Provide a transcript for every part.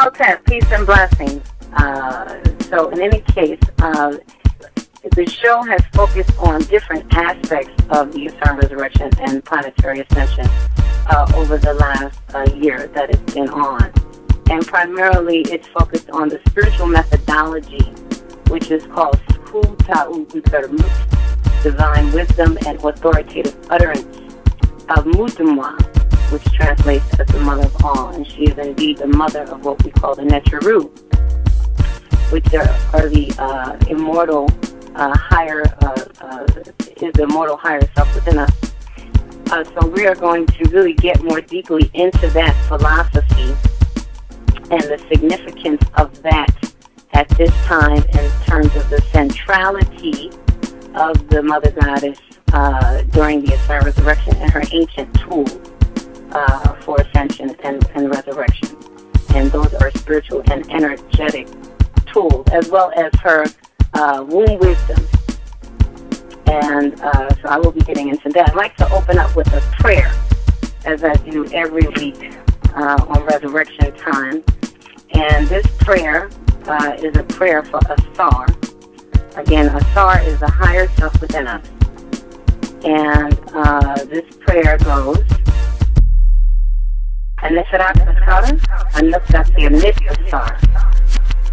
Okay, peace and blessings. So in any case, the show has focused on different aspects of the Ausar-El resurrection and planetary ascension over the last year that it's been on. And primarily it's focused on the spiritual methodology, which is called divine wisdom and authoritative utterance of Mutumwa, which translates as the mother of all. And she is indeed the mother of what we call the Necharu, which are the immortal higher self within us. So we are going to really get more deeply into that philosophy and the significance of that at this time in terms of the centrality of the Mother Goddess during the Ausar resurrection and her ancient tools for ascension and resurrection. And those are spiritual and energetic tools, as well as her womb wisdom. And so I will be getting into that. I'd like to open up with a prayer, as I do every week on resurrection time. And this prayer is a prayer for Ausar. Again, Ausar is the higher self within us. And this prayer goes, Anisharak Ausar, Anuk Dasir Ausar,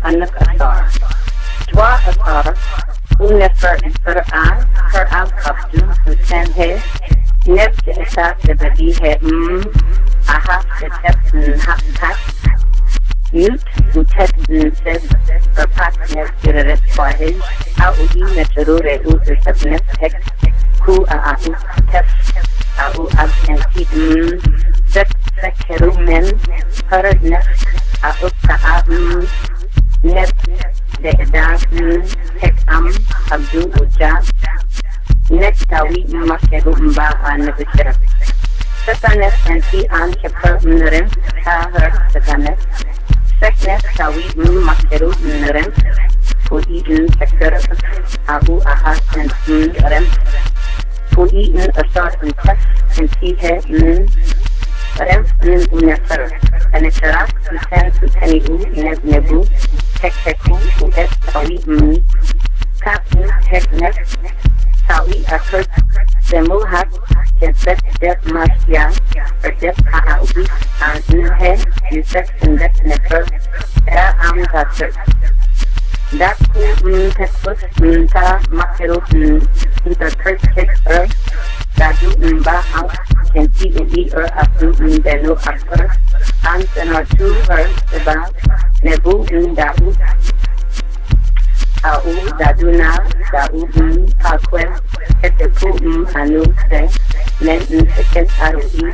Anuk Ausar, Dwa Ausar, Unefer Isra, Her Al Kapdu, Utenhe, Neb de Esat de Badihe, Ahaf de Tepsen Haptak, Mut, Utet says, Rapak Neb Jiret Swahil, Audi Netarure Usab Neb Ku Au Tef, Au Absenti, Sekerumen, Her Nef, Au Ta'am, Neb de Edan, Hek Am, Abdu Uja, Netawi Makeru Mbaha Nebishera. Setanes and Ti An Keper Nurem, Her Setanes, Seknes Tawi Makeru Nurem, Pu'in Seker, Abu Ahas and Nurem, Pu'in Asar and Tef and Tihe Rem Unefer, and it's Rak, Sutan Sutaniu, Neb Nebu, Heku, Uet Tawi Kapu, Hek Nef, Tawi Akert, Semuhat, Keset Dep Masya, or Dep Ahaubi, and Nuhe, Yusek and Dep Nefer, Era Am Dater. Daku Tekus, Ta Makeru, Interkert Kek Dadu Mba Kenti Ubi Abdu Benu Akper, Antenor 2 Seba, Nebu Dau, Au Daduna, Dau Pakwel, Etepu Anu Se, Men Second Arui,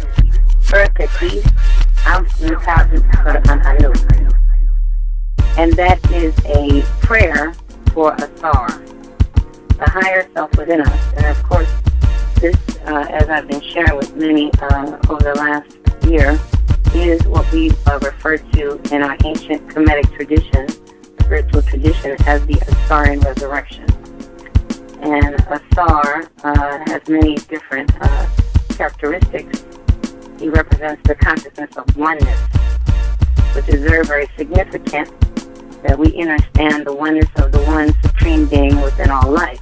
Perketi, Am Tabu Anu. And that is a prayer for Ausar, the higher self within us. And of course, this, as I've been sharing with many over the last year, is what we refer to in our ancient Kemetic tradition, spiritual tradition, as the Ausarian resurrection. And Ausar has many different characteristics. He represents the consciousness of oneness, which is very, very significant, that we understand the oneness of the one supreme being within all life.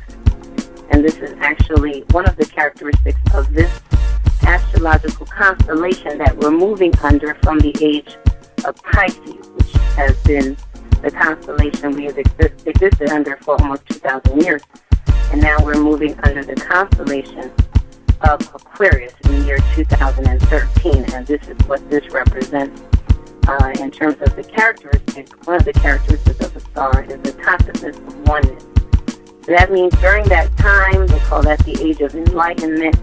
And this is actually one of the characteristics of this astrological constellation that we're moving under from the age of Pisces, which has been the constellation we have existed under for almost 2,000 years. And now we're moving under the constellation of Aquarius in the year 2013. And this is what this represents in terms of the characteristics. One of the characteristics of the star is the consciousness of oneness. So that means during that time, they call that the age of enlightenment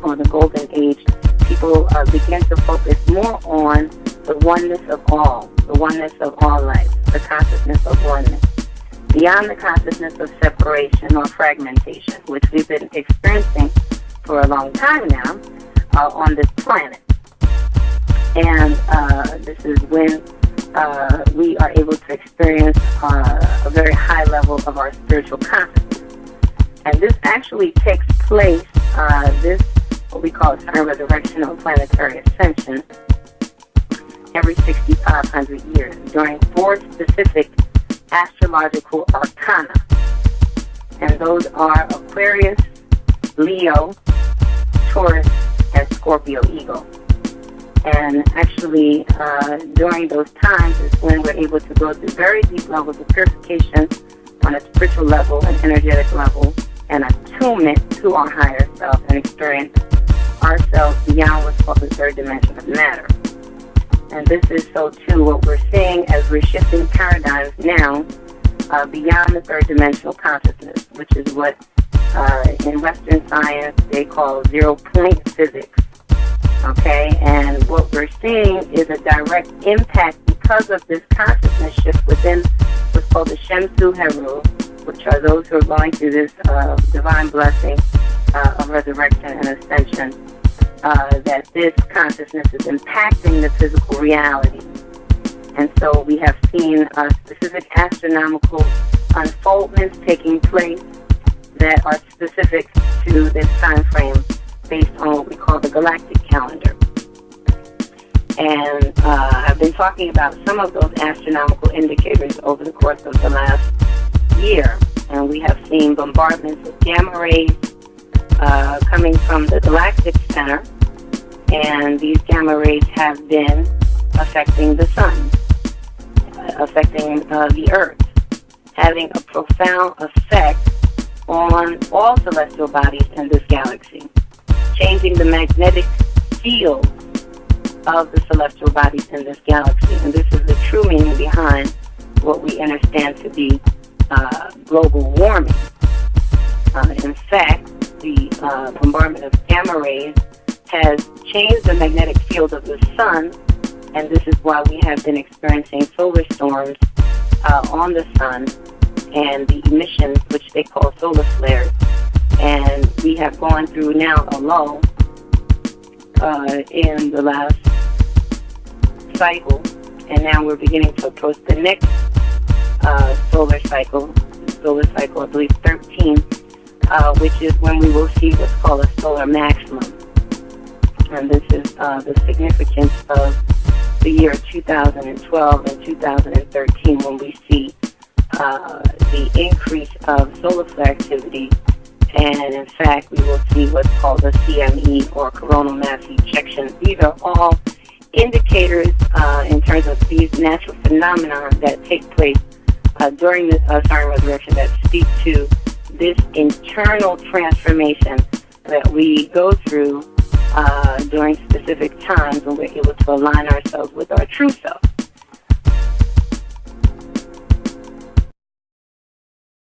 or the golden age, people begin to focus more on the oneness of all life, the consciousness of oneness, beyond the consciousness of separation or fragmentation, which we've been experiencing for a long time now on this planet. And this is when we are able to experience a very high level of our spiritual consciousness. And this actually takes place, what we call Ausar resurrection or planetary ascension, every 6,500 years during 4 specific astrological arcana. And those are Aquarius, Leo, Taurus, and Scorpio Eagle. And actually, during those times is when we're able to go to very deep levels of purification on a spiritual level, an energetic level, and attunement to our higher self and experience ourselves beyond what's called the third dimension of matter. And this is so too what we're seeing as we're shifting paradigms now beyond the third dimensional consciousness, which is what in Western science they call 0-point physics. Okay, and what we're seeing is a direct impact because of this consciousness shift within what's called the SHMSHW, which are those who are going through this divine blessing of resurrection and ascension, that this consciousness is impacting the physical reality. And so we have seen specific astronomical unfoldments taking place that are specific to this time frame based on what we call the galactic calendar. And I've been talking about some of those astronomical indicators over the course of the last year. And we have seen bombardments of gamma rays coming from the galactic center. And these gamma rays have been affecting the sun, affecting the earth, having a profound effect on all celestial bodies in this galaxy, changing the magnetic field of the celestial bodies in this galaxy. And this is the true meaning behind what we understand to be global warming. In fact, the bombardment of gamma rays has changed the magnetic field of the sun, and this is why we have been experiencing solar storms on the sun and the emissions, which they call solar flares. And we have gone through now a lull in the last cycle, and now we're beginning to approach the next solar cycle, I believe 13, which is when we will see what's called a solar maximum. And this is the significance of the year 2012 and 2013, when we see the increase of solar flare activity. And in fact, we will see what's called the CME, or coronal mass ejections. These are all indicators in terms of these natural phenomena that take place during the Ausar-El resurrection that speak to this internal transformation that we go through during specific times when we're able to align ourselves with our true self.